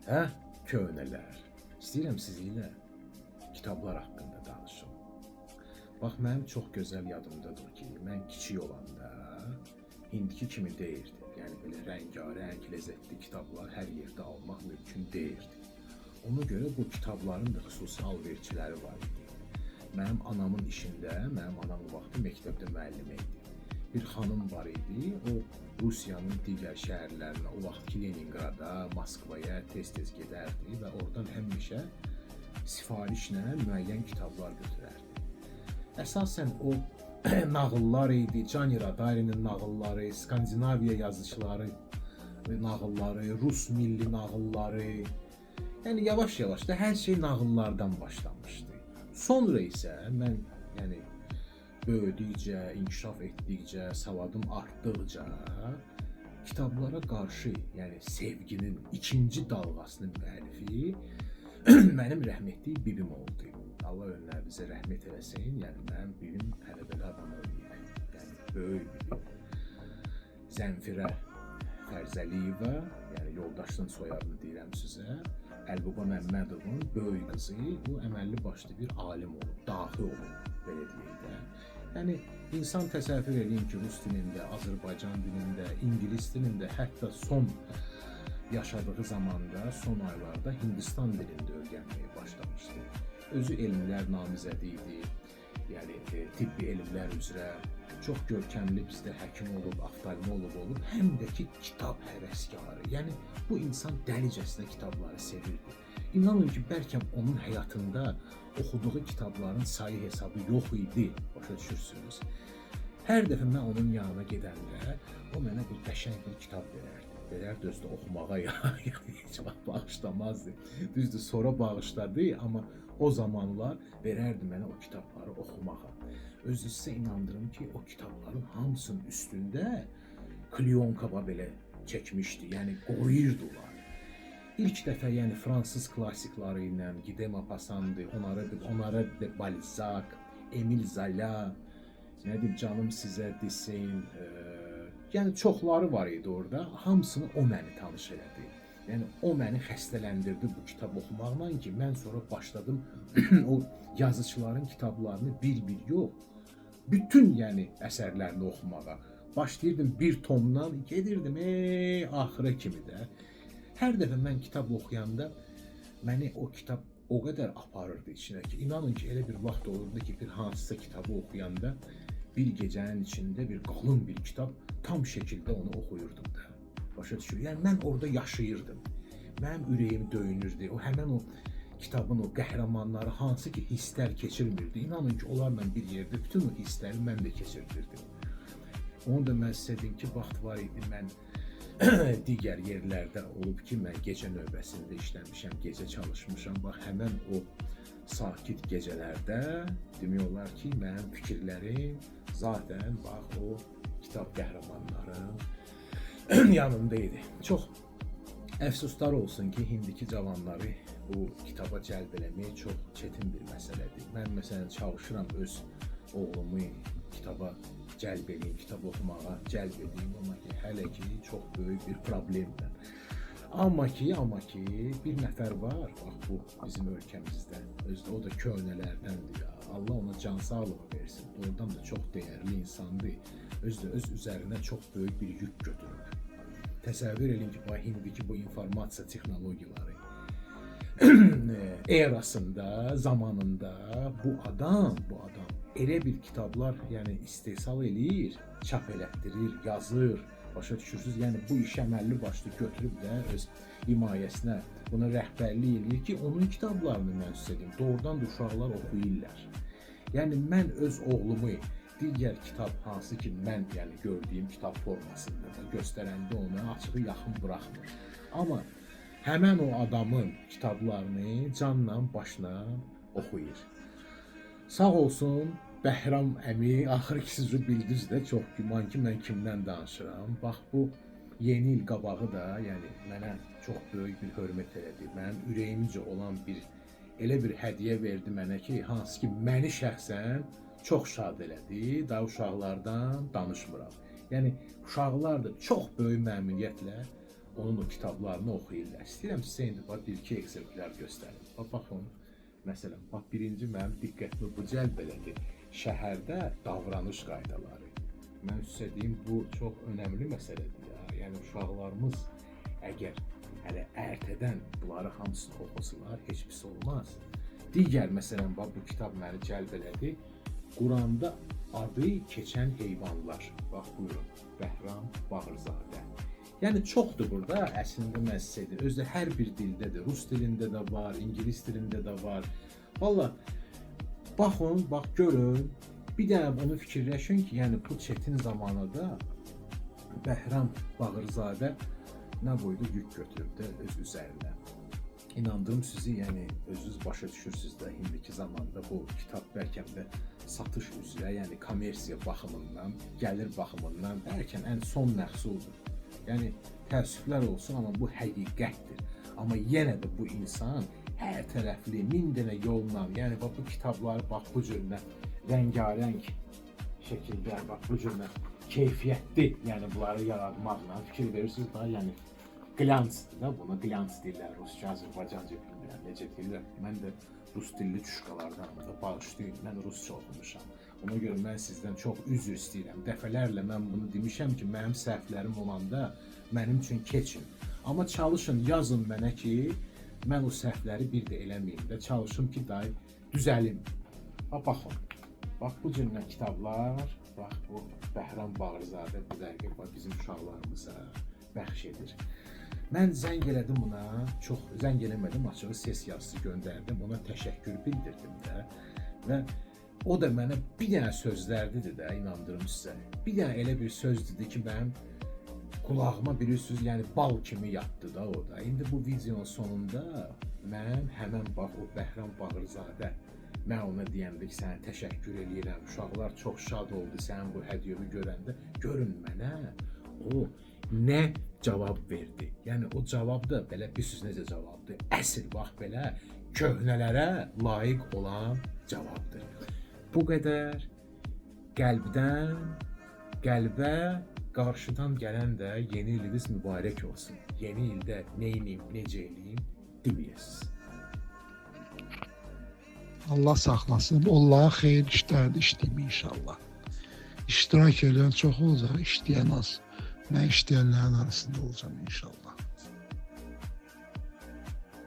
Hə, köhnələr. İstəyirəm sizinlə kitablar haqqında danışım. Bax, mənim çox gözəl yadımdadır ki, mən kiçik olanda indiki kimi deyirdi. Yəni belə rəngarəng, ləzzətli kitablar hər yerdə almaq mümkün deyirdi. Ona görə bu kitabların da xüsusi alverçiləri var idi. Mənim anamın işində, mənim anam o vaxtı məktəbdə müəllimə idi. Bir xanım var idi, o Rusiyanın digər şəhərlərinə, o vaxtki Leningrada, Moskvaya tez-tez gedərdi və oradan həmişə sifarişlə müəyyən kitablar götürərdi. Əsasən o nağıllar idi, Cani Radarinin nağılları, Skandinaviya yazıçıları nağılları, Rus milli nağılları. Yəni yavaş-yavaş da hər şey nağıllardan başlamışdı. Sonra isə mən böyüdükcə, inkişaf etdikcə, savadım artdıqca kitablara qarşı, yəni sevginin ikinci dalğasının müəllifi mənim rəhmətli bibim oldu. Allah önlərinizə rəhmət eləsin. Yəni mənim bibim hələ belə adam olmayıb. Yəni böyük bibim. Zənfirə Fərzəliyeva, yəni yoldaşının soyadını deyirəm sizə. Əlbaba Məmmədovun böyük qızı, bu əməlli başlı bir alim olub, dahi olub, belə deyək də. Yəni insan təsəvvür edin ki, Rus dilində, Azərbaycan dilində, İngilis dilində, hətta son yaşadığı zamanda, son aylarda Hindistan dilində öyrənməyə başlamışdı. Özü elmlər namizədi idi, yəni tibbi elmlər üzrə çox görkəmli bizdə həkim olub, oftalmoloq olub, həm də ki kitab həvəskarı. Yəni bu insan dəlicəsinə kitabları sevirdi. İnanın ki, bəlkə onun həyatında oxuduğu kitabların sayı hesabı yox idi, başa düşürsünüz. Hər dəfə mən onun yanına gedəndə o mənə bir qəşəng bir kitab verərdi. Verərdi özü də oxumağa, yəni heç vaxt bağışlamazdı. Düzdür, sonra bağışladı, amma o zamanlar verərdi mənə o kitabları oxumağa. Özü sizə inandırım ki, o kitabların hamısının üstündə kliyonka belə çəkmişdi, yəni qoruyurdular. İlk dəfə yəni fransız klassikları ilə Guy de Maupassant, Honoré de Balzac, Emile Zola, nə deyim, canım sizə desin, yəni çoxları var idi orada. Hamısını o məni tanış elədi. Yəni o məni xəstələndirdi bu kitab oxumaqla ki, mən sonra başladım o yazıçıların kitablarını bir-bir yox, bütün yəni əsərlərini oxumağa. Başlayırdım bir tomdan, gedirdim axıra kimi də. Hər dəfə mən kitab oxuyanda məni o kitab o qədər aparırdı içinə ki, inanın ki, elə bir vaxt olurdu ki, bir hansısa kitabı oxuyanda bir gecənin içində bir qalın bir kitab tam şəkildə onu oxuyurdum da. Başa düşür. Yəni mən orada yaşayırdım. Mənim ürəyim döyünürdü. O həmin o kitabın o qəhrəmanları hansı ki hisslər keçirmirdi. İnanın ki, onlarla bir yerdə bütün o hissləri mən də keçirdirdim. Onu da mən sizə deyim ki, vaxt var idi, mən digər yerlərdə olub ki, mən gecə növbəsində işləmişəm, gecə çalışmışam. Bax, həmən o sakit gecələrdə demək olar ki, mənim fikirlərim zaten bax o kitab qəhrəmanların yanında idi. Çox əfsuslar olsun ki, indiki cavanları bu kitaba cəlb eləmək çox çətin bir məsələdir. Mən məsələn çalışıram öz oğlumu kitaba cəlb edeyim, kitab oxumağa cəlb edeyim, amma ki, hələ ki, çox böyük bir problemdir. Amma ki, bir nəfər var, bax bu bizim ölkəmizdə, özü o da köhnələrdəndir ya, Allah ona can sağlığı versin, oradan da çox dəyərli insandır, özü də öz üzərinə çox böyük bir yük götürür. Təsəvvür edin ki, bax indiki bu informasiya texnologiyaları erasında, zamanında bu adam elə bir kitablar yəni istehsal eləyir, çap elətdirir, yazır, başa düşürsünüz. Yəni bu işə əməlli başlı götürüb də öz himayəsinə buna rəhbərlik eləyir ki, onun kitablarını mən sizə deyim, doğrudan da uşaqlar oxuyurlar. Yəni mən öz oğlumu digər kitab hansı ki mən yəni gördüyüm kitab formasında da göstərəndə onu açığı yaxın buraxmır. Amma həmən o adamın kitablarını canla başla oxuyur. Sağ olsun Bəhram əmi, axır ki siz bildiniz də çox güman ki, mən kimdən danışıram. Bax bu yeni il qabağı da yəni mənə çox böyük bir hörmət elədi. Mənim ürəyimcə olan elə bir hədiyyə verdi mənə ki, hansı ki məni şəxsən çox şad elədi. Daha uşaqlardan danışmıram. Yəni uşaqlar da çox böyük məmnuniyyətlə onun o kitablarını oxuyurlar. İstəyirəm sizə indi bax bir-iki ekzemplyar göstərim. Baxın, məsələn, bax birinci mənim diqqətimi bu cəlb elədi. Şəhərdə davranış qaydaları. Mən sizə deyim, bu çox önəmli məsələdir ya. Yəni uşaqlarımız əgər hələ ertədən bunları hamısını oxusalar heç pis olmaz. Digər məsələn, bax bu kitab məni cəlb elədi. Quranda adı keçən heyvanlar. Bax buyurun, Bəhram Bağırzadə. Yəni çoxdur burada, əslində mən sizə deyim. Özü də hər bir dildədir. Rus dilində də var, ingilis dilində də var. Valla baxın, bax görün. Bir dənə bunu fikirləşin ki, yəni bu çətin zamanında Bəhram Bağırzadə nə boyda yük götürüb də öz üzərinə. İnandırım sizi, yəni özünüz başa düşürsünüz də indiki zamanda bu kitab bəlkə də satış üzrə, yəni kommersiya baxımından, gəlir baxımından bəlkə ən son məhsuldur. Yəni təəssüflər olsun, amma bu həqiqətdir. Amma yenə də bu insan hər tərəfli, min dənə yolla, yəni bax bu kitabları bax bu cürlə rəngarəng şəkildə, bax bu cürlə keyfiyyətli, yəni bunları yaratmaqla fikir verirsiniz da, yəni glantsdır da, buna glants deyirlər, rusca, azərbaycanca bilmirəm, necə deyirlər. Mən də rus dilli çuşkalardanım da, bağışlayın, mən rusca oxumuşam. Ona görə mən sizdən çox üzr istəyirəm. Dəfələrlə mən bunu demişəm ki, mənim səhvlərim olanda mənim üçün keçin. Amma çalışın, yazın mənə ki, mən o səhvləri bir də eləməyim və çalışım ki, dahi düzəlim. Baxın, bax bu cürlə kitablar, bax bu Bəhram Bağırzadə bu dəqiqə bizim uşaqlarımıza bəxş edir. Mən zəng elədim buna, çox zəng eləmədim, açığı ses yazısı göndərdim, ona təşəkkür bildirdim də və o da mənə bir dənə sözlər dedi də, inandırım sizə. Bir dənə elə bir söz dedi ki, mənim qulağıma bilirsiniz, yəni bal kimi yatdı da o da. İndi bu videonun sonunda mən həmən bax o Bəhram Bağırzadə, mən ona deyəndə ki, sənə təşəkkür eləyirəm, uşaqlar çox şad oldu sənin bu hədiyyəni görəndə, görün mənə o nə cavab verdi. Yəni o cavab da belə bilirsiniz necə cavabdır. Əsl bax belə köhnələrə layiq olan cavabdır. Bu qədər qəlbdən qəlbə qarşıdan gələn də yeni iliniz mübarək olsun. Yeni ildə neyniyim, necə eləyim deməyəsiniz. Allah saxlasın. Allah'a xeyir işlərdə işləyim inşallah. İştirak edən çox olacaq, işləyən az. Mən işləyənlərin arasında olacağım inşallah.